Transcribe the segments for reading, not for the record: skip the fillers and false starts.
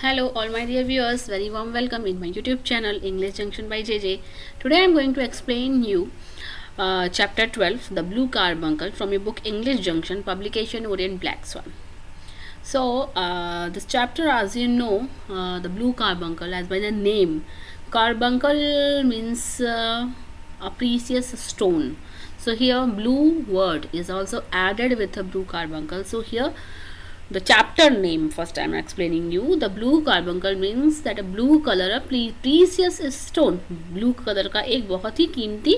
Hello, all my dear viewers. Very warm welcome in my YouTube channel English Junction by JJ. Today I am going to explain you chapter 12, The Blue Carbuncle, from your book English Junction, publication Orient Black Swan. So this chapter, as you know, the blue carbuncle, as by the name, carbuncle means a precious stone. So here blue word is also added with a blue carbuncle. So here the chapter name, first I am explaining you, the blue carbuncle means that a blue color, a precious stone. blue color का एक बहुत ही कीमती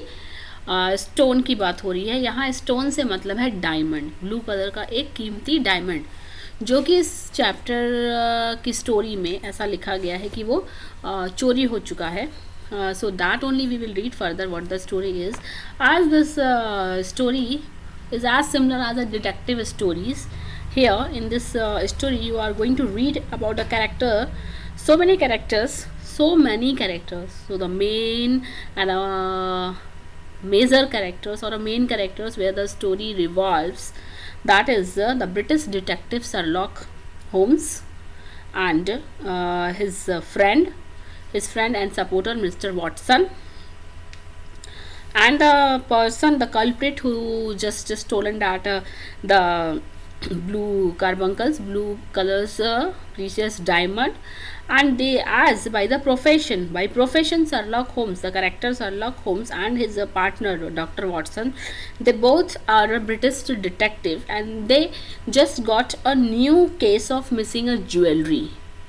stone की बात हो रही है. यहाँ स्टोन से मतलब है डायमंड. ब्लू कलर का एक कीमती डायमंड, जो कि इस चैप्टर की स्टोरी में ऐसा लिखा गया है कि वो चोरी हो चुका है. So that only we will read further what the story is, as this story is as similar as the detective stories. Here in this story you are going to read about a character, so many characters. So the main and major characters, or main characters where the story revolves, that is the British detective Sherlock Holmes and his friend and supporter Mr. Watson, and the culprit who just stolen that the blue carbuncles, blue colors, precious diamond. And they, as by profession Sherlock Holmes, the character Sherlock Holmes and his partner Dr. Watson, they both are a British detective, and they just got a new case of missing a jewelry.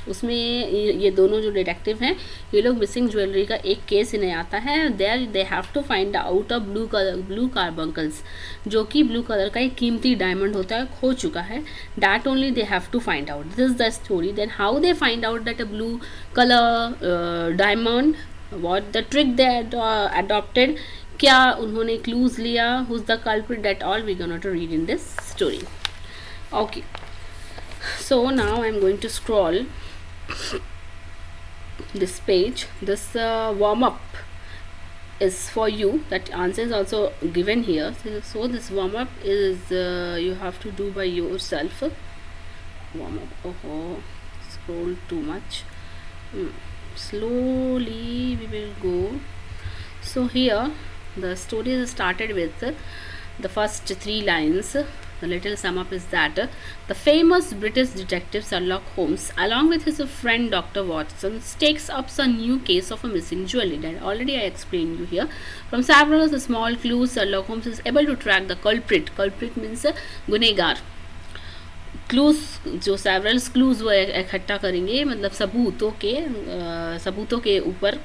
उसमें ये दोनों जो detective हैं, ये लोग missing jewellery का एक case इन्हें आता है. There they have to find out a blue carbuncles, जो कि ब्लू कलर का एक कीमती डायमंड होता है, खो चुका है. That only they have to find out. This is the story. Then how they find out that a blue colour diamond, what the trick they adopted, क्या उन्होंने क्लूज लिया, who is the culprit, that all we gonna to read in this story. Okay, so now I am going to scroll this page. This warm up is for you. That answer is also given here. So this warm up is you have to do by yourself. Warm up. Oh, scroll too much. Slowly we will go. So here the story is started with the first 3 lines. The little sum up is that the famous British detective Sherlock Holmes, along with his friend Dr. Watson, takes up a new case of a missing jewelry. That already I explained you here. From several small clues, Sherlock Holmes is able to track the culprit. Culprit means गुनेगार. Clues, जो several clues वो इकट्ठा करेंगे, मतलब सबूतों के ऊपर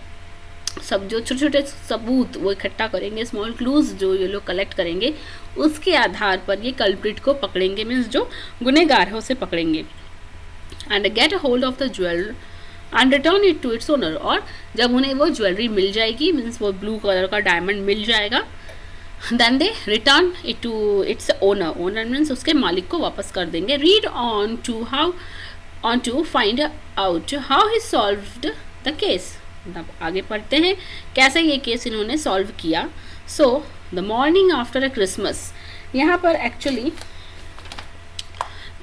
सब जो छोटे छोटे सबूत वो इकट्ठा करेंगे, स्मॉल क्लूज जो ये लोग कलेक्ट करेंगे, उसके आधार पर ये कल्प्रिट को पकड़ेंगे, मीन्स जो गुनहगार है उसे पकड़ेंगे. And get a hold of the jewellery and return it to its owner. और जब उन्हें वो ज्वेलरी मिल जाएगी, मीन्स वो ब्लू कलर का डायमंड मिल जाएगा, then they return it to its owner. Owner means उसके मालिक को वापस कर देंगे. Read on to find out how he solved the case. अब आगे पढ़ते हैं कैसे ये केस इन्होंने सॉल्व किया. So the morning after a Christmas, यहाँ पर एक्चुअली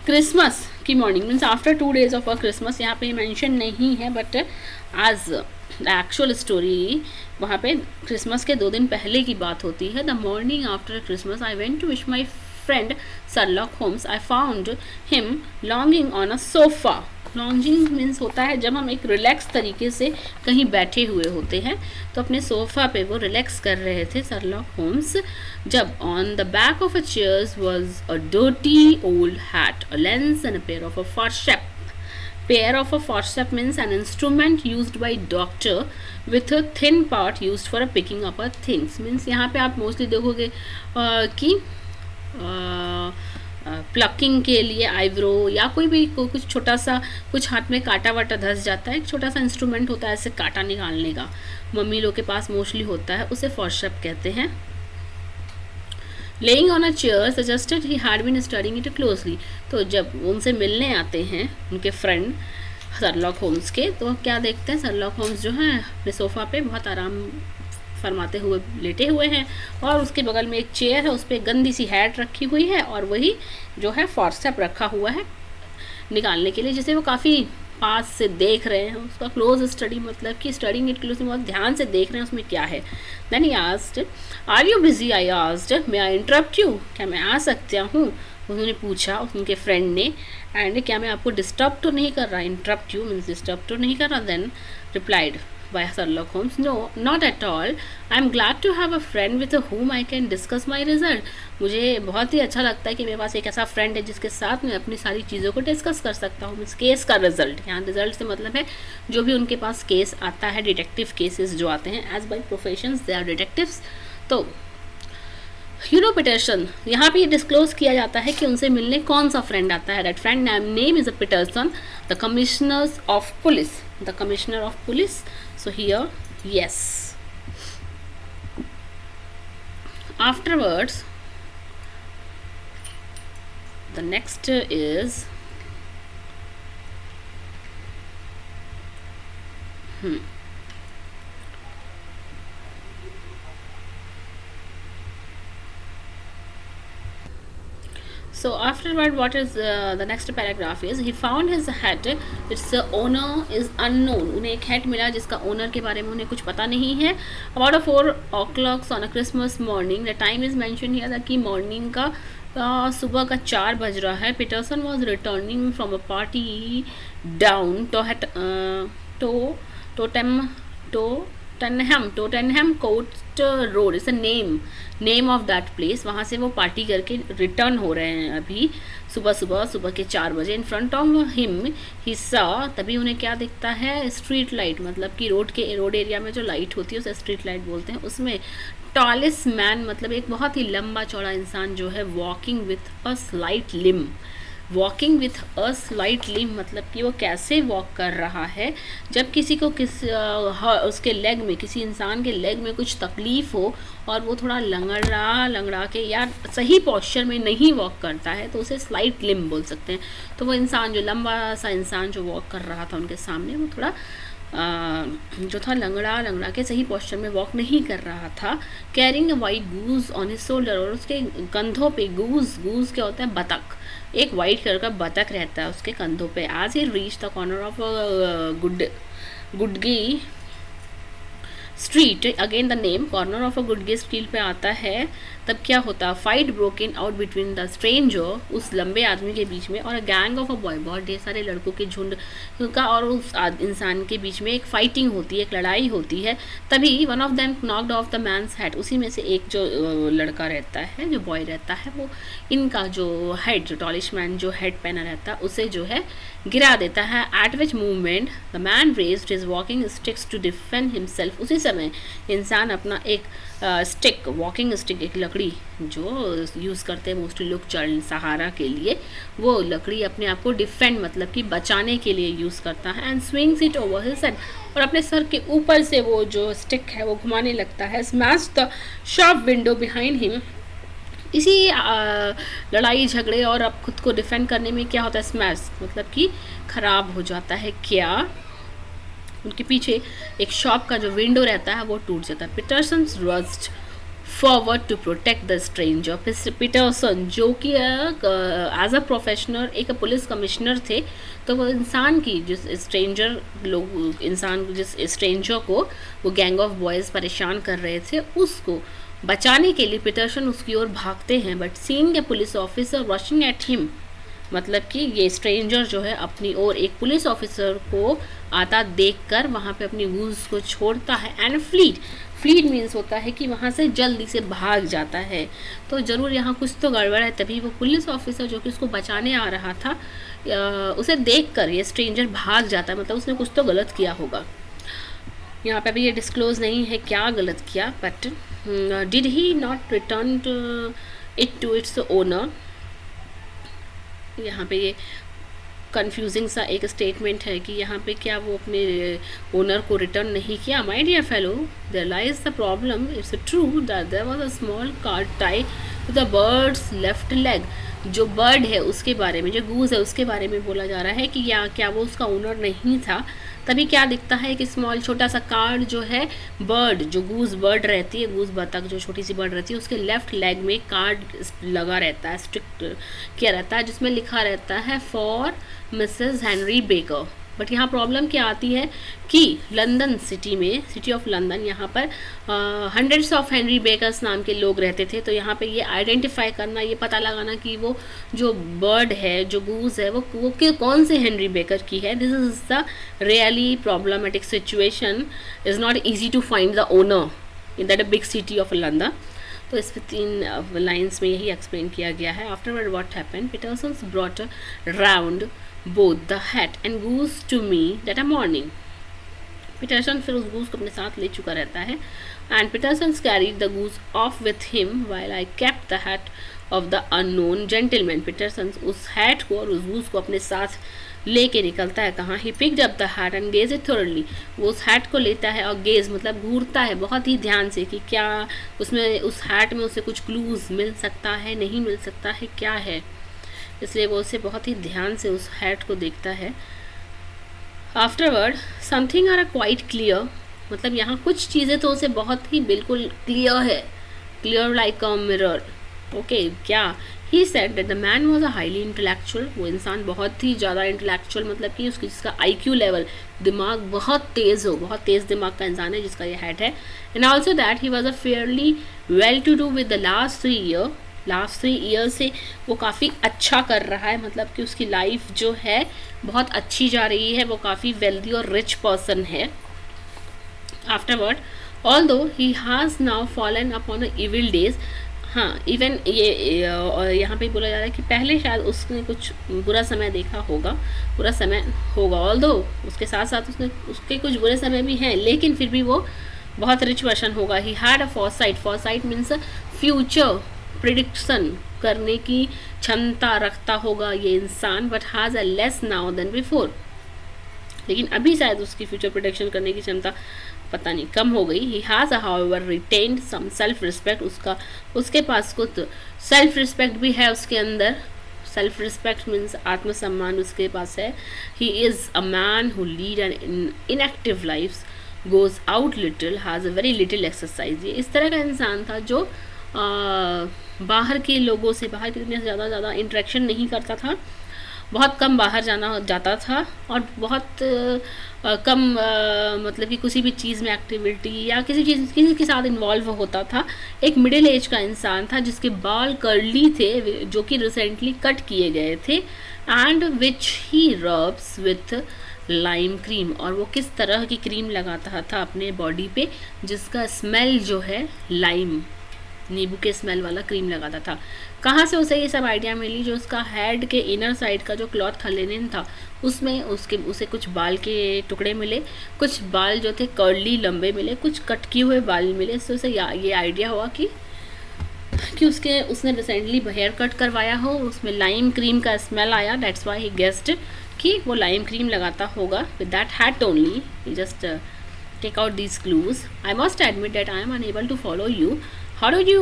क्रिसमस की morning means after 2 days of a Christmas यहाँ पे मेंशन नहीं है, but as the actual story वहाँ पे क्रिसमस के 2 दिन पहले की बात होती है. The morning after Christmas I went to wish my friend Sherlock Holmes. I found him lounging on a sofa. Lounging means होता है जब हम एक रिलैक्स तरीके से कहीं बैठे हुए होते हैं, तो अपने सोफ़ा पे वो रिलैक्स कर रहे थे Sherlock Holmes, जब on the back of a chairs was a dirty old hat, a lens and a pair of a forceps. Pair of a forceps means an instrument used by doctor with a thin part used for picking up a things. Means यहाँ पे आप mostly देखोगे कि plucking के लिए eyebrow या कोई भी कुछ छोटा सा, कुछ हाथ में काटा वाटा धस जाता है, एक छोटा सा इंस्ट्रूमेंट होता है ऐसे काटा निकालने का, मम्मी लोग के पास मोस्टली होता है, उसे फॉर्सेप कहते हैं. Laying on a chair suggested he had been studying it closely. तो जब उनसे मिलने आते हैं उनके फ्रेंड Sherlock Holmes के, तो क्या देखते हैं, Sherlock Holmes जो है अपने सोफ़ा पे बहुत आराम फरमाते हुए लेटे हुए हैं, और उसके बगल में एक चेयर है, उस पर गंदी सी हैट रखी हुई है, और वही जो है फॉर्सेप रखा हुआ है निकालने के लिए, जिसे वो काफ़ी पास से देख रहे हैं, उसका क्लोज स्टडी मतलब कि स्टडिंग इट क्लोजली, बहुत ध्यान से देख रहे हैं उसमें क्या है। Then he asked are you busy, I asked may I interrupt you, क्या मैं आ सकता हूँ, उन्होंने पूछा उनके फ्रेंड ने। एंड क्या मैं आपको डिस्टर्ब तो नहीं कर रहा, इंटरप्ट यू मीन्स डिस्टर्ब तो नहीं कर रहा। Then replied by Sherlock Holmes, no, not at all. I am glad to have a friend with whom I can discuss my result. मुझे बहुत ही अच्छा लगता है कि मेरे पास एक ऐसा फ्रेंड है जिसके साथ मैं अपनी सारी चीज़ों को डिस्कस कर सकता हूँ। मीन्स केस का रिजल्ट, यहाँ रिजल्ट से मतलब है जो भी उनके पास केस आता है, डिटेक्टिव केसेस जो आते हैं, as by professions they are detectives. तो पीटरसन, यहाँ पे डिस्क्लोज किया जाता है कि उनसे मिलने कौन सा फ्रेंड आता है। That friend name is a Peterson, the commissioner of police, the commissioner of police. So here, yes. Afterwards, the next is So afterward, what is the next paragraph is, he found his hat, its owner is unknown. उन्हें एक hat मिला जिसका owner के बारे में उन्हें कुछ पता नहीं है. About 4 o'clock on a Christmas morning, the time is mentioned here कि morning का सुबह का 4 बज रहा है. Peterson was returning from a party down Tottenham Court Road. It's a name of that place. वहाँ से वो पार्टी करके रिटर्न हो रहे हैं अभी सुबह के 4 बजे. इन front of him he saw, तभी उन्हें क्या दिखता है, स्ट्रीट लाइट, मतलब कि रोड एरिया में जो लाइट होती है उसे स्ट्रीट लाइट बोलते हैं. उसमें टॉलेस्ट मैन, मतलब एक बहुत ही लंबा चौड़ा इंसान जो है, walking with a slight limp. Walking with a slight limp मतलब कि वो कैसे वॉक कर रहा है जब किसी को उसके लेग में, किसी इंसान के लेग में कुछ तकलीफ़ हो और वो थोड़ा लंगड़ा के या सही पोस्चर में नहीं वॉक करता है तो उसे स्लाइट लिम बोल सकते हैं. तो वो इंसान जो लंबा सा इंसान जो वॉक कर रहा था उनके सामने, वो थोड़ा जो था लंगड़ा के सही पोस्चर में वॉक नहीं कर रहा था. Carrying a white goose on his shoulder, और उसके कंधों पे गूज क्या होता है, बतख, एक वाइट कलर का बतख रहता है उसके कंधों पे. As he reach the corner of Goodge street, again the name corner of a Goodge street पे आता है, तब क्या होता, fight broken out between the stranger, उस लंबे आदमी के बीच में, और a gang of a boy, बहुत ढेर सारे लड़कों के झुंड का और उस इंसान के बीच में एक फाइटिंग होती है, एक लड़ाई होती है. तभी one of them knocked off the man's head, उसी में से एक जो लड़का रहता है, जो बॉय रहता है, वो इनका जो हेड, जो टॉलिश मैन जो हेड पहना रहता है उसे जो है गिरा देता है. At which movement the man raised his walking sticks to defend himself, उसी समय इंसान अपना एक स्टिक, वॉकिंग स्टिक, एक लकड़ी जो यूज़ करते हैं मोस्टली लोग चल सहारा के लिए, वो लकड़ी अपने आप को डिफेंड मतलब कि बचाने के लिए यूज़ करता है. And swings it over his head, और अपने सर के ऊपर से वो जो स्टिक है वो घुमाने लगता है. Smash the shop window behind him, इसी लड़ाई झगड़े और अब खुद को डिफेंड करने में क्या होता है, स्मैश मतलब कि ख़राब हो जाता है. क्या उनके पीछे एक शॉप का जो विंडो रहता है वो टूट जाता है. Peterson rushed forward to protect the stranger. Peterson जो कि एज अ प्रोफेशनल एक पुलिस कमिश्नर थे, तो वो इंसान की, जिस स्ट्रेंजर लोग, इंसान जिस स्ट्रेंजर को वो गैंग ऑफ बॉयज़ परेशान कर रहे थे, उसको बचाने के लिए पीटरसन उसकी ओर भागते हैं. But seeing a police officer rushing at him, मतलब कि ये स्ट्रेंजर जो है अपनी ओर एक पुलिस ऑफिसर को आता देखकर वहाँ पे अपनी गूज को छोड़ता है. एंड फ्लीड मीन्स होता है कि वहाँ से जल्दी से भाग जाता है. तो ज़रूर यहाँ कुछ तो गड़बड़ है, तभी वो पुलिस ऑफिसर जो कि उसको बचाने आ रहा था, उसे देखकर ये स्ट्रेंजर भाग जाता है, मतलब उसने कुछ तो गलत किया होगा. यहाँ पे अभी ये डिस्क्लोज नहीं है क्या गलत किया, but did he not return it to its owner. यहाँ पे ये कंफ्यूजिंग सा एक स्टेटमेंट है कि यहाँ पे क्या वो अपने ओनर को रिटर्न नहीं किया. My dear fellow, there lies the problem. It's true that there was a small card tie with the bird's left leg. जो बर्ड है उसके बारे में, जो गूज है उसके बारे में बोला जा रहा है कि क्या वो उसका ओनर नहीं था. तभी क्या दिखता है कि स्मॉल छोटा सा कार्ड जो है, बर्ड जो गूज बर्ड रहती है, गूज बतख जो छोटी सी बर्ड रहती है, उसके लेफ्ट लेग में कार्ड लगा रहता है, स्ट्रिक्ट किया रहता है, जिसमें लिखा रहता है for Mrs Henry baker. But यहाँ प्रॉब्लम क्या आती है कि लंदन सिटी में, सिटी ऑफ लंदन, यहाँ पर हंड्रेड्स ऑफ हेनरी बेकर्स नाम के लोग रहते थे। तो यहाँ पे ये आइडेंटिफाई करना, ये पता लगाना कि वो जो बर्ड है, जो गूज है, वो कौन से हेनरी बेकर की है, this is the really problematic situation. Is not easy to find the owner in that big city of London. तो इस 3 लाइन्स में यही एक्सप्लेन किया गया है। Afterward what happened, Peterson's brought round both the hat and goose to me that morning. Peterson फिर उस goose को अपने साथ ले चुका रहता है। And Peterson carried the goose off with him while I kept the hat of the unknown gentleman. Peterson उस हैट को और उस गूस को अपने साथ लेके निकलता है। कहाँ? He picked up the hat and gaze it thoroughly. वो उस हैट को लेता है और गेज मतलब घूरता है बहुत ही ध्यान से कि क्या उसमें, उस हैट में उसे कुछ क्लूज मिल सकता है, नहीं मिल सकता है, क्या है। इसलिए वो उसे बहुत ही ध्यान से उस हैट को देखता है। Afterward something are quite clear, मतलब यहाँ कुछ चीज़ें तो उसे बहुत ही बिल्कुल क्लियर है, clear like a mirror. Okay, क्या? He said that the man was a highly intellectual. वो इंसान बहुत ही ज़्यादा इंटेलेक्चुअल, मतलब कि उसकी जिसका IQ लेवल, दिमाग बहुत तेज़ हो, बहुत तेज़ दिमाग का इंसान है जिसका ये हैट है। And also that he was a fairly well to do with the last 3 year से वो काफ़ी अच्छा कर रहा है, मतलब कि उसकी लाइफ जो है बहुत अच्छी जा रही है, वो काफ़ी वेल्दी और रिच पर्सन है। Afterward although he has now fallen upon a evil days. हाँ, इवन ये यहाँ पे बोला जा रहा है कि पहले शायद उसने कुछ बुरा समय देखा होगा, बुरा समय होगा। ऑल्दो उसके साथ साथ उसके कुछ बुरे समय भी हैं, लेकिन फिर भी वो बहुत रिच पर्सन होगा। He had a foresight means future prediction करने की क्षमता रखता होगा ये इंसान, but has a less now than before. लेकिन अभी शायद उसकी फ्यूचर प्रिडिक्शन करने की क्षमता पता नहीं कम हो गई। He has however retained some self respect, उसके पास कुछ सेल्फ रिस्पेक्ट भी है उसके अंदर। सेल्फ रिस्पेक्ट मीन्स आत्मसम्मान उसके पास है। ही is a man who lead an inactive life, goes out little, has a very little exercise. ये इस तरह का इंसान था जो बाहर के लोगों से, बाहर की दुनिया से ज़्यादा इंटरेक्शन नहीं करता था, बहुत कम बाहर जाता था और बहुत कम मतलब कि किसी भी चीज़ में एक्टिविटी या किसी के साथ इन्वॉल्व होता था। एक मिडिल एज का इंसान था जिसके बाल कर्ली थे, जो कि रिसेंटली कट किए गए थे। And which he rubs with lime cream, और वो किस तरह की क्रीम लगाता था अपने बॉडी पे जिसका स्मेल जो है लाइम, नींबू के स्मेल वाला क्रीम लगाता था। कहाँ से उसे ये सब आइडिया मिली? जो उसका हेड के इनर साइड का जो क्लॉथ लिनन था उसमें उसे कुछ बाल के टुकड़े मिले, कुछ बाल जो थे कर्ली लंबे मिले, कुछ कट किए हुए बाल मिले। इससे उसे ये आइडिया हुआ कि उसने रिसेंटली हेयर कट करवाया हो, उसमें लाइम क्रीम का स्मेल आया। दैट्स वाई ही गेस्ड कि वो लाइम क्रीम लगाता होगा। With that hat only he just take out these clues. I must admit that I am unable to follow you. How did you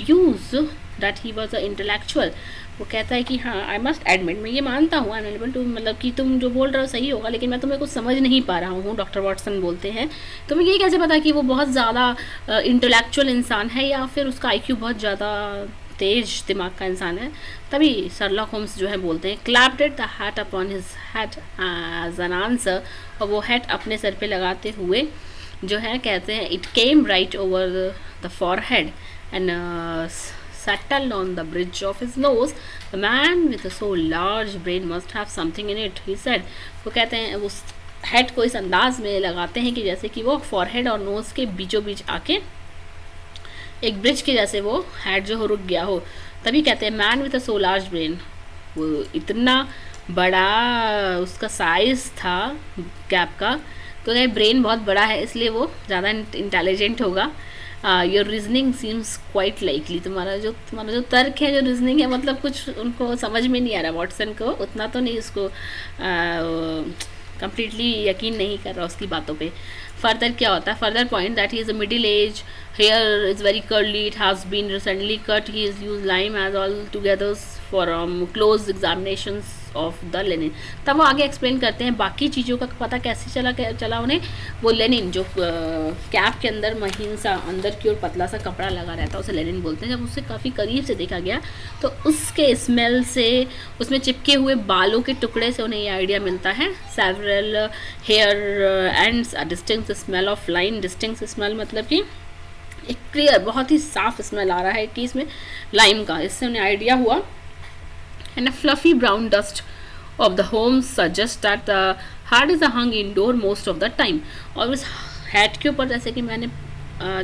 use that he was an intellectual? वो कहता है कि हाँ, आई must admit, मैं ये मानता हूँ, unable to मतलब कि तुम जो बोल रहे हो सही होगा, लेकिन मैं तुम्हें कुछ समझ नहीं पा रहा हूँ। डॉक्टर वाटसन बोलते हैं, तुम्हें ये कैसे पता कि वो बहुत ज़्यादा इंटेलेक्चुअल इंसान है या फिर उसका IQ बहुत ज़्यादा तेज दिमाग का इंसान है? तभी शर्लॉक होम्स जो है बोलते हैं, clapped the hat upon his head as an answer, और वो हैट अपने सर पे लगाते हुए जो है कहते हैं, it came right over the forehead and settled on the bridge of his nose. The man with a so large brain must have something in it, he said. वो कहते हैं उस हेड को इस अंदाज में लगाते हैं कि जैसे कि वो फॉरहेड और नोज के बीचों बीच आके एक ब्रिज के जैसे वो हेड जो हो रुक गया हो। तभी कहते हैं man with a so large brain, वो इतना बड़ा उसका साइज था गैप का, तो ब्रेन बहुत बड़ा है इसलिए वो ज़्यादा इंटेलिजेंट होगा। Your reasoning seems quite likely, तुम्हारा जो तर्क है, जो रीजनिंग है, मतलब कुछ उनको समझ में नहीं आ रहा, वाटसन को उतना तो नहीं, उसको कंप्लीटली यकीन नहीं कर रहा उसकी बातों पे। फर्दर क्या होता है? Further point that he is a middle age, hair is very curly, it has been recently cut, he is use lime as all together for close examinations of the linen. तब वो आगे explain करते हैं बाकी चीज़ों का पता कैसे चला उन्हें। वो लेनिन जो कैप के अंदर महीन सा अंदर की ओर पतला सा कपड़ा लगा रहता है उसे लेनिन बोलते हैं। जब उसे काफ़ी करीब से देखा गया तो उसके स्मेल से, उसमें चिपके हुए बालों के टुकड़े से उन्हें ये आइडिया मिलता है। Several hair ends, distinct smell of line. Distinct smell मतलब कि एक क्लियर, बहुत ही साफ स्मेल आ रहा है कि इसमें लाइम का। इससे उन्हें आइडिया हुआ। And a fluffy brown dust of the home suggest that the heart is hung indoor most of the time. और उस हैट के ऊपर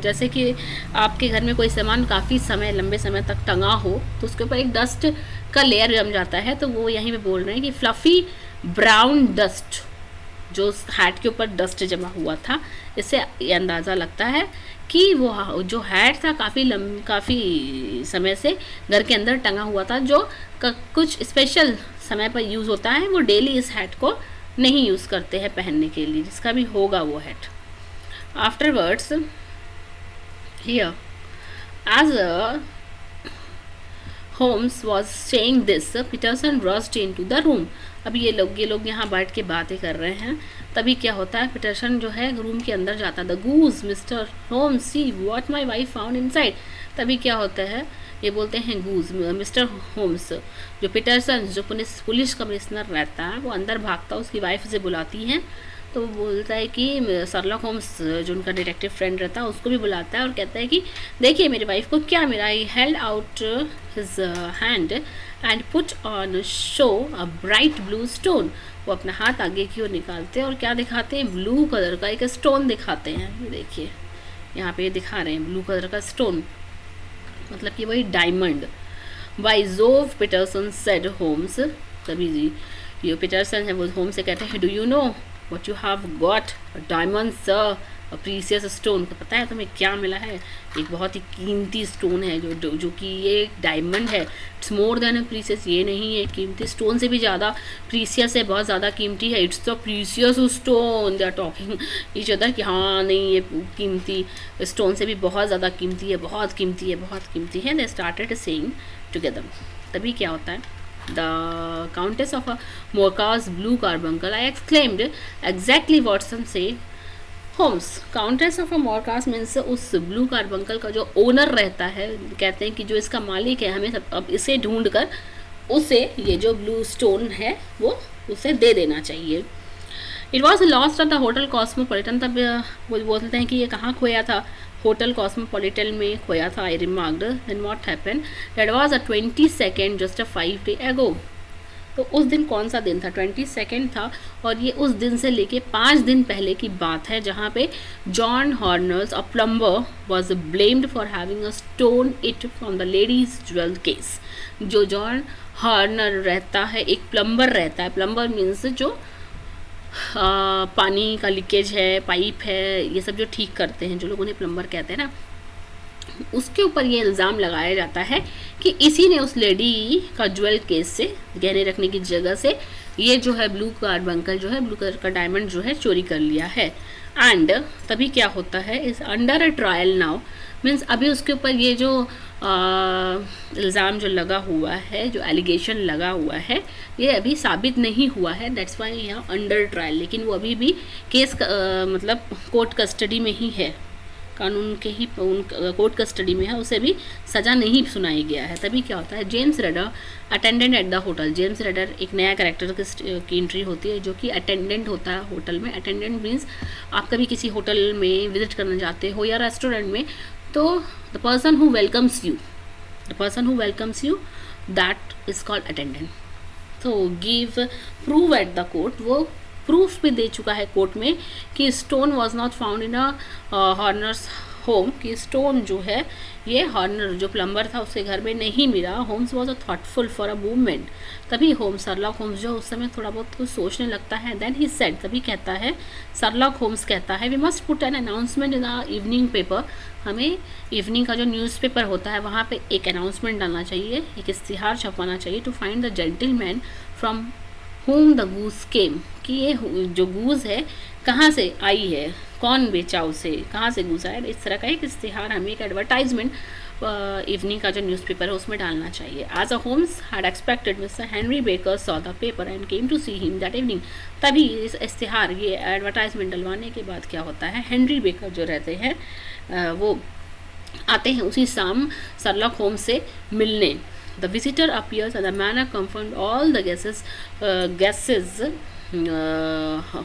जैसे कि आपके घर में कोई सामान काफ़ी समय, लंबे समय तक टंगा हो तो उसके ऊपर एक डस्ट का लेयर जम जाता है। तो वो यहीं पे बोल रहे हैं कि फ्लफी ब्राउन डस्ट, जो हैट के ऊपर डस्ट जमा हुआ था, इससे ये अंदाज़ा लगता है कि वो जो हैट था काफ़ी समय से घर के अंदर टंगा हुआ था, जो कुछ स्पेशल समय पर यूज़ होता है। वो डेली इस हैट को नहीं यूज़ करते हैं पहनने के लिए, जिसका भी होगा वो hat. Afterwards here as Holmes was saying this, Peterson rushed into the room. अब ये लोग यहाँ बैठ के बातें कर रहे हैं। तभी क्या होता है, पीटरसन जो है रूम के अंदर जाता है। The goose Mr Holmes see what my wife found inside. तभी क्या होता है, ये बोलते हैं गूज मिस्टर होम्स। जो पीटरसन जो पुलिस कमिश्नर रहता है वो अंदर भागता है, उसकी वाइफ से बुलाती हैं। तो वो बोलता है कि शर्लॉक होम्स जो उनका डिटेक्टिव फ्रेंड रहता है उसको भी बुलाता है और कहता है कि देखिए मेरी वाइफ को क्या मिला। I held out his hand and put on show a bright blue stone. वो अपना हाथ आगे की ओर निकालते हैं और क्या दिखाते हैं, ब्लू कलर का एक स्टोन दिखाते हैं। ये देखिए यहाँ पे दिखा रहे हैं ब्लू कलर का स्टोन, मतलब कि वही diamond. By Jove Peterson said Holmes. तभी जी ये पीटरसन है वो होम्स से कहते हैं, do you know what you have got, a diamond sir, a precious stone। को पता है तुम्हें क्या मिला है, एक बहुत ही कीमती स्टोन है जो कि ये डायमंड है। It's more than a precious, ये नहीं है कीमती, स्टोन से भी ज़्यादा प्रीसियस है, बहुत ज़्यादा कीमती है। It's the precious stone. They are talking each other कि हाँ नहीं ये कीमती स्टोन से भी बहुत ज़्यादा कीमती है, बहुत कीमती है, बहुत कीमती है। They started saying together. तभी क्या होता है, The Countess of Morcar's blue carbuncle, I exclaimed, exactly Watson say, Holmes। Countess of Morcar's means उस blue carbuncle का जो ओनर रहता है, कहते हैं कि जो इसका मालिक है, हमें अब इसे ढूंढ कर उसे ये जो ब्लू स्टोन है वो उसे दे देना चाहिए। It was lost at the hotel cosmopolitan. तब वो बोलते हैं कि ये कहाँ खोया था, होटल कॉस्मोपॉलिटन में खोया था। I remarked then what happened, that was a 22 just a 5 day ago। तो उस दिन कौन सा दिन था, 22 था, और ये उस दिन से लेके 5 दिन पहले की बात है, जहाँ पे John Horner's a plumber was blamed for having a stone it from the ladies jewel case. जो जॉन हॉर्नर रहता है, एक प्लम्बर रहता है, प्लम्बर मीन्स जो पानी का लीकेज है, पाइप है, ये सब जो ठीक करते हैं, जो लोग उन्हें प्लम्बर कहते हैं ना, उसके ऊपर ये इल्ज़ाम लगाया जाता है कि इसी ने उस लेडी का ज्वेल केस से, गहने रखने की जगह से, ये जो है ब्लू कार्बंकल जो है, ब्लू कलर का डायमंड जो है चोरी कर लिया है। एंड तभी क्या होता है, इस under a trial now, means अभी उसके ऊपर ये जो इल्ज़ाम जो लगा हुआ है, जो एलिगेशन लगा हुआ है, ये अभी साबित नहीं हुआ है। दैट्स वाई यहाँ अंडर ट्रायल, लेकिन वो अभी भी केस मतलब कोर्ट कस्टडी में ही है, कानून के ही कोर्ट कस्टडी में है, उसे भी सज़ा नहीं सुनाई गया है। तभी क्या होता है, James raider attendant at the hotel. James raider एक नया कैरेक्टर की एंट्री होती है जो कि अटेंडेंट होता है होटल में। अटेंडेंट मीन्स आप कभी किसी होटल में विजिट करना जाते हो या रेस्टोरेंट में, तो the person who welcomes you that is called attendant. तो give prove at the court, वो प्रूफ भी दे चुका है कोर्ट में कि stone was not found in a Horner's home, कि स्टोन जो है ये हॉर्नर जो प्लम्बर था उसके घर में नहीं मिला। Holmes was a thoughtful for a movement. तभी शर्लॉक होम्स जो उस समय थोड़ा बहुत कुछ सोचने लगता है। देन ही सेड, तभी कहता है, शर्लॉक होम्स कहता है, we must put an announcement in the evening paper. हमें इवनिंग का जो न्यूज़पेपर होता है वहाँ पे एक अनाउंसमेंट डालना चाहिए, एक इश्तिहार छपवाना चाहिए, to find the gentleman from whom the goose came, कि ये जो गूज है कहाँ से आई है, कौन बेचा उसे, कहाँ से गूज आया। इस तरह का एक इश्तिहार, हमें एक एडवर्टाइजमेंट इवनिंग का जो न्यूज़पेपर है उसमें डालना चाहिए. As a Holmes had expected Mr Henry Baker saw the paper and came to see him that evening. तभी इस इश्तिहार, ये एडवर्टाइजमेंट डलवाने के बाद क्या होता है, हेनरी बेकर जो रहते हैं वो आते हैं उसी शाम शर्लॉक होम्स से मिलने. The visitor appears and the manner confirmed all the guesses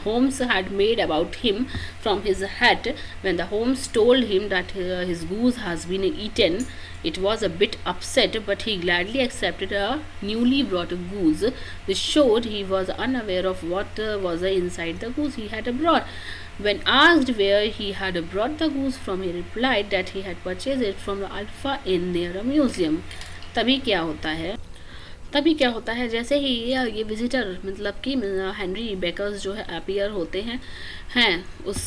Holmes had made about him from his hat. When the Holmes told him that his goose has been eaten, it was a bit upset, but he gladly accepted a newly brought goose, which showed he was unaware of what was inside the goose he had brought. When asked where he had brought the goose from, he replied that he had purchased it from the Alpha Inn near a museum. तभी क्या होता है जैसे ही ये visitor मतलब कि Henry bakers जो है अपीयर होते हैं उस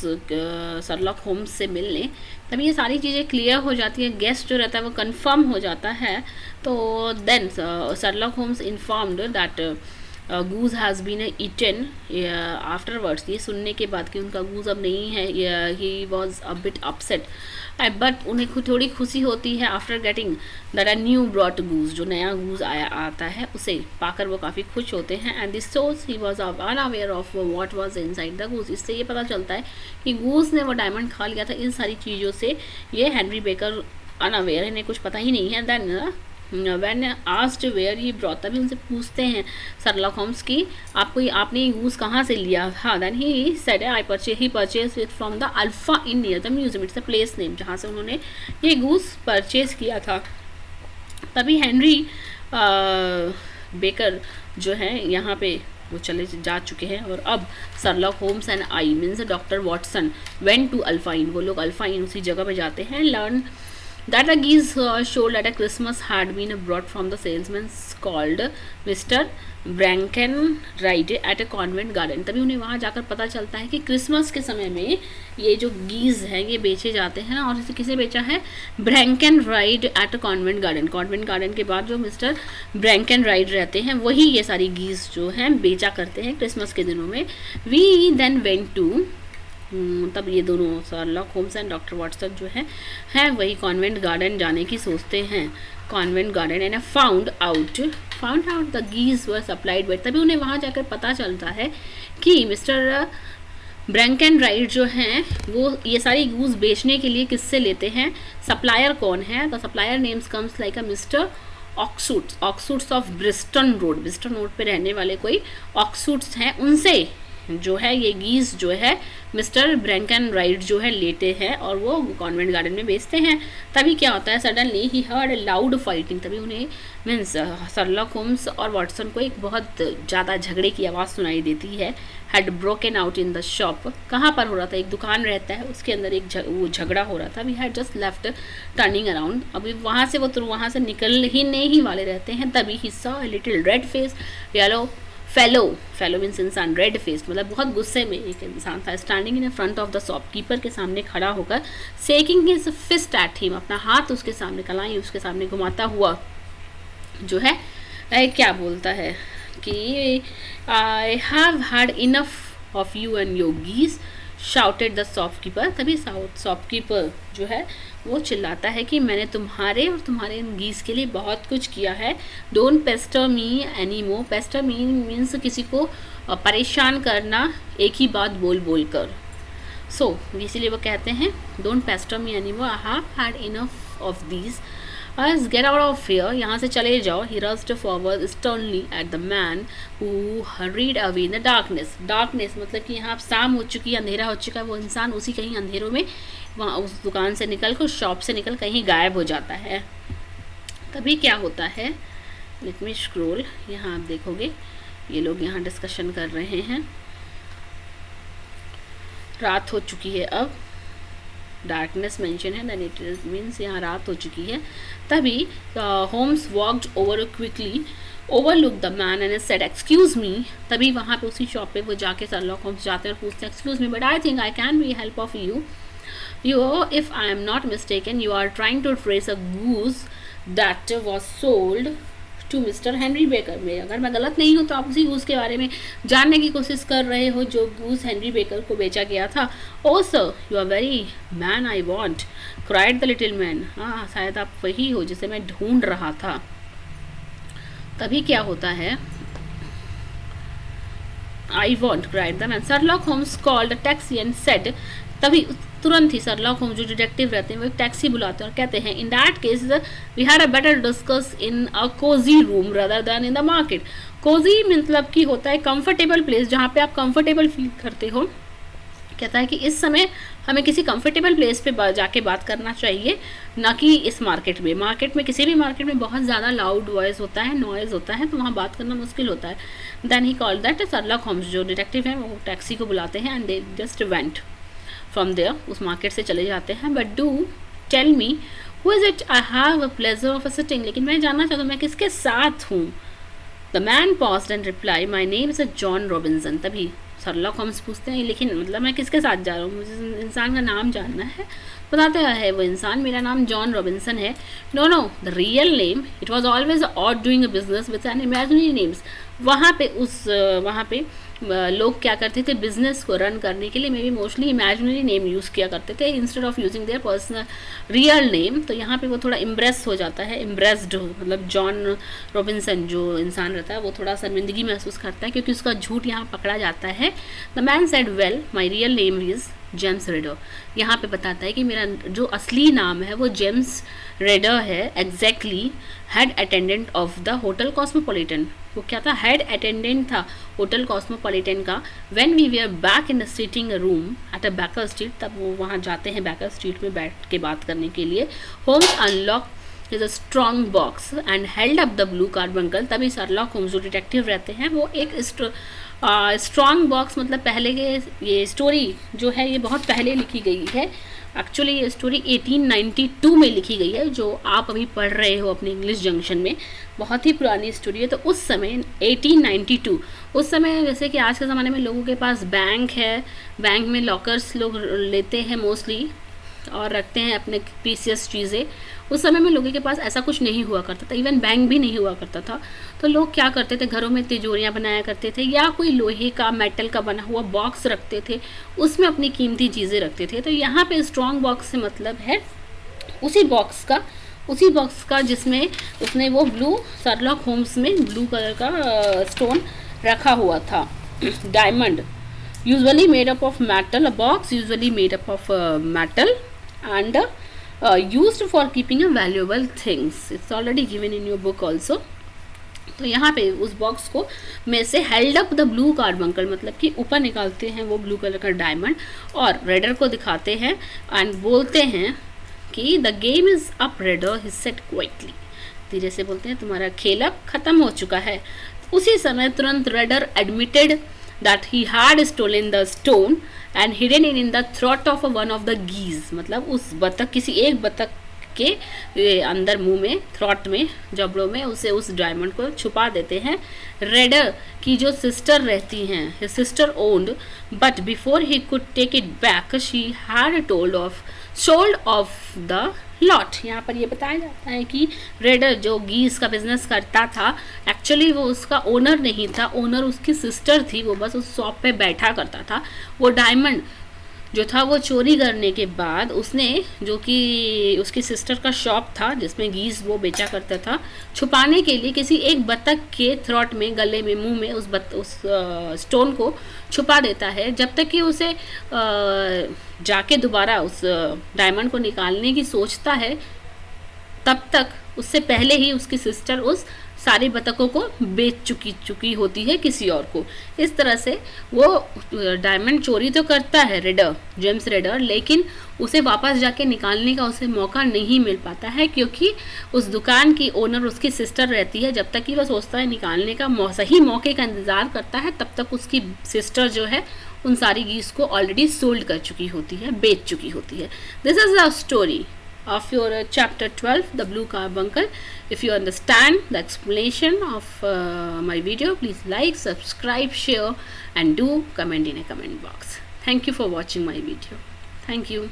शर्लॉक होम्स से मिलने, तभी ये सारी चीज़ें क्लियर हो जाती है, गेस्ट जो रहता है वो कंफर्म हो जाता है. तो then Sherlock Holmes informed that goose has been eaten afterwards. ये सुनने के बाद कि उनका गूज अब नहीं है, he was a bit upset, but उन्हें थोड़ी खुशी होती है after getting that a new brought goose, जो नया गूज आता है उसे पाकर वो काफ़ी खुश होते हैं. And this shows he was unaware of what was inside the goose. इससे ये पता चलता है कि गूज ने वो डायमंड खा लिया था. इन सारी चीज़ों से ये हेनरी बेकर अनअवेयर, इन्हें कुछ पता ही नहीं है. Then when asked where he brought, तभी उनसे पूछते हैं शर्लॉक होम्स की आपने ये गूस कहाँ से लिया था. Then he said he purchase it from the Alpha Inn near the museum. It's a place name जहाँ से उन्होंने ये गूस परचेज किया था. तभी हेनरी बेकर जो है यहाँ पे वो चले जा चुके हैं और अब Sherlock Holmes and I means doctor Watson went to Alpha Inn. वो लोग अल्फा इन उसी जगह पे जाते हैं. Learn that the geese showed that a Christmas had been brought from the salesman called Mr. Brankenried at a convent garden. तभी उन्हें वहाँ जाकर पता चलता है कि क्रिसमस के समय में ये जो गीज हैं ये बेचे जाते हैं और इसे किसे बेचा है, Breckinridge at a Covent Garden. Covent Garden के बाद जो मिस्टर ब्रैंकेनराइड रहते हैं वही ये सारी गीज जो हैं बेचा करते हैं क्रिसमस के दिनों में. वी देन वेंट टू, तब ये दोनों Sherlock Holmes and doctor Watson जो है वही कॉन्वेंट गार्डन जाने की सोचते हैं. Covent Garden and found out the geese were supplied by. तभी उन्हें वहाँ जाकर पता चलता है कि मिस्टर ब्रैंकेनराइड जो हैं वो ये सारी गूज बेचने के लिए किससे लेते हैं, सप्लायर कौन है. The supplier names comes like a mister Oakshott of Brixton road. Brixton road पे रहने वाले कोई ऑक्सूट्स हैं, उनसे जो है ये गीज जो है मिस्टर ब्रैंकेनराइड जो है लेते हैं और वो कॉन्वेंट गार्डन में बेचते हैं. तभी क्या होता है, suddenly he heard loud fighting. तभी उन्हें मीन्स शर्लॉक होम्स और वाटसन को एक बहुत ज़्यादा झगड़े की आवाज़ सुनाई देती है. Had broken out in the shop. कहाँ पर हो रहा था, एक दुकान रहता है उसके अंदर वो झगड़ा हो रहा था. We had just left turning around. अभी वहाँ से वो वहाँ से निकलने ही वाले रहते हैं. तभी he saw a little red face yellow fellow means इंसान, रेड फेस मतलब बहुत गुस्से में एक इंसान था. Standing in front of the shopkeeper के सामने खड़ा होकर, shaking his fist at him, अपना हाथ उसके सामने, कलाई उसके सामने घुमाता हुआ जो है क्या बोलता है कि I have had enough of you and your geese shouted the shopkeeper. तभी शॉपकीपर जो है वो चिल्लाता है कि मैंने तुम्हारे और तुम्हारे गीज के लिए बहुत कुछ किया है. Don't pester me anymore. Pasteur me means किसी को परेशान करना एक ही बात बोल बोल कर. सो इसीलिए वो कहते हैं don't pester me anymore, I have had enough of these, get out of here. यहाँ से चले जाओ. He rushed forward sternly at the man who hurried away in the darkness. Darkness मतलब कि यहाँ शाम हो चुकी है, अंधेरा हो चुका है. वो इंसान उसी कहीं अंधेरों में वहाँ उस दुकान से निकल कर, शॉप से निकल कहीं गायब हो जाता है. तभी क्या होता है, लेट मी स्क्रॉल. यहाँ आप देखोगे ये लोग यहाँ डिस्कशन कर रहे हैं. रात हो चुकी है, अब डार्कनेस मेंशन है, देन इट मीन्स यहाँ रात हो चुकी है. तभी Holmes walked over quickly overlook the man and said excuse me. तभी वहाँ पे उसी शॉप पे वो जाके शर्लॉक होम्स जाते हैं और पूछते हैं excuse me but I think I can be help of you. If I am not mistaken, you are trying to trace a goose that was sold to Mr Henry Baker में। अगर मैं गलत नहीं हूँ तो आप उसी गूस के बारे में जानने की कोशिश कर रहे हो जो गूस हेनरी बेकर को बेचा गया था। Oh sir, you are very man I want, cried the little man. हाँ, शायद आप वही हो जिसे मैं ढूंढ रहा था। तभी क्या होता है, I want, cried the man. Sherlock Holmes called a taxi and said, तभी तुरंत ही शर्लॉक होम्स जो डिटेक्टिव रहते हैं वो एक टैक्सी बुलाते हैं और कहते हैं, in that case we had a better discuss in a cozy room rather than in the market. Cozy मतलब कि होता है कंफर्टेबल प्लेस, जहाँ पे आप कंफर्टेबल फील करते हो। कहता है कि इस समय हमें किसी कंफर्टेबल प्लेस पे जाके बात करना चाहिए, ना कि इस मार्केट में। मार्केट में, किसी भी मार्केट में बहुत ज़्यादा लाउड वॉइस होता है, नॉइज़ होता है, तो वहाँ बात करना मुश्किल होता है। Then he called that Sherlock Holmes, जो डिटेक्टिव हैं वो टैक्सी को बुलाते हैं and they just went from there, उस मार्केट से चले जाते हैं। But do tell me who is it I have a pleasure of a sitting, लेकिन मैं जानना चाहता हूँ मैं किसके साथ हूँ। The man paused and reply, my name is John Robinson. तभी शर्लॉक होम्स पूछते हैं, लेकिन मतलब मैं किसके साथ जा रहा हूँ, मुझे इंसान का नाम जानना है। बताते हैं वो इंसान, मेरा नाम जॉन रॉबिन्सन है। No no, the real name, it was always odd doing a business with an imaginary names. वहाँ पे लोग क्या करते थे, बिजनेस को रन करने के लिए may be mostly imaginary name use किया करते थे instead of using their personal real name. तो यहाँ पे वो थोड़ा इम्प्रेस हो जाता है, इम्प्रेस्ड मतलब जॉन रॉबिन्सन जो इंसान रहता है वो थोड़ा शर्मिंदगी महसूस करता है क्योंकि उसका झूठ यहाँ पकड़ा जाता है। The man said, well my real name is James raider. यहाँ पे बताता है कि मेरा जो असली नाम है वो जेम्स रेडर है। Exactly head attendant of the hotel Cosmopolitan. वो क्या था, हेड अटेंडेंट था होटल कॉस्मोपॉलिटन का। When we were back in the sitting room at a Baker Street, तब वो वहाँ जाते हैं बैकर स्ट्रीट में बैठ के बात करने के लिए। Holmes unlock is a strong box and held up the blue carbuncle. तभी शर्लॉक होम्स जो डिटेक्टिव रहते हैं वो एक स्ट्रॉन्ग बॉक्स, मतलब पहले के, ये स्टोरी जो है ये बहुत पहले लिखी गई है। एक्चुअली ये स्टोरी 1892 में लिखी गई है, जो आप अभी पढ़ रहे हो अपने इंग्लिश जंक्शन में। बहुत ही पुरानी स्टोरी है। तो उस समय 1892, उस समय जैसे कि आज के ज़माने में लोगों के पास बैंक है, बैंक में लॉकर्स लोग लेते हैं मोस्टली और रखते हैं अपने प्रीशियस चीज़ें। उस समय में लोगों के पास ऐसा कुछ नहीं हुआ करता था, इवन बैंक भी नहीं हुआ करता था। तो लोग क्या करते थे, घरों में तिजोरियां बनाया करते थे या कोई लोहे का, मेटल का बना हुआ बॉक्स रखते थे, उसमें अपनी कीमती चीज़ें रखते थे। तो यहाँ पे स्ट्रॉन्ग बॉक्स से मतलब है उसी बॉक्स का जिसमें उसने वो शर्लॉक होम्स में ब्लू कलर का स्टोन रखा हुआ था, diamond, usually made up of metal, a box usually made up of metal and used for keeping a valuable things. It's already given in your book also. तो यहाँ पे उस box को में से held up the blue carbuncle, मतलब कि ऊपर निकालते हैं वो ब्लू कलर का डायमंड और रेडर को दिखाते हैं एंड बोलते हैं कि the game is up raider, he said quietly. धीरे से बोलते हैं तुम्हारा खेल अब ख़त्म हो चुका है। उसी समय तुरंत raider admitted that he had stolen the stone and hidden it in the throat of one of the geese, मतलब उस बतख, किसी एक बतख के अंदर, मुंह में, थ्रॉट में, जबड़ों में उसे उस डायमंड को छुपा देते हैं। रेडर की जो सिस्टर रहती हैं, his sister owned, but before he could take it back she had sold off the lot. यहाँ पर ये बताया जाता है कि रेडर जो गीस का बिजनेस करता था, एक्चुअली वो उसका ओनर नहीं था, ओनर उसकी सिस्टर थी। वो बस उस शॉप पे बैठा करता था। वो डायमंड जो था वो चोरी करने के बाद उसने, जो कि उसकी सिस्टर का शॉप था जिसमें गीस वो बेचा करता था, छुपाने के लिए किसी एक बतख के थ्रॉट में, गले में, मुंह में उस स्टोन को छुपा देता है। जब तक कि उसे जाके दोबारा उस डायमंड को निकालने की सोचता है, तब तक उससे पहले ही उसकी सिस्टर उस सारी बतखों को बेच चुकी होती है किसी और को। इस तरह से वो डायमंड चोरी तो करता है रेडर, जेम्स रेडर, लेकिन उसे वापस जाके निकालने का उसे मौका नहीं मिल पाता है क्योंकि उस दुकान की ओनर उसकी सिस्टर रहती है। जब तक कि वह सोचता है निकालने का सही मौके का इंतज़ार करता है, तब तक उसकी सिस्टर जो है उन सारी गीस को ऑलरेडी सोल्ड कर चुकी होती है, बेच चुकी होती है। This is the story of your chapter 12, the blue carbuncle. If you understand the explanation of my video, please like, subscribe, share and do comment in a comment box. Thank you for watching my video. Thank you.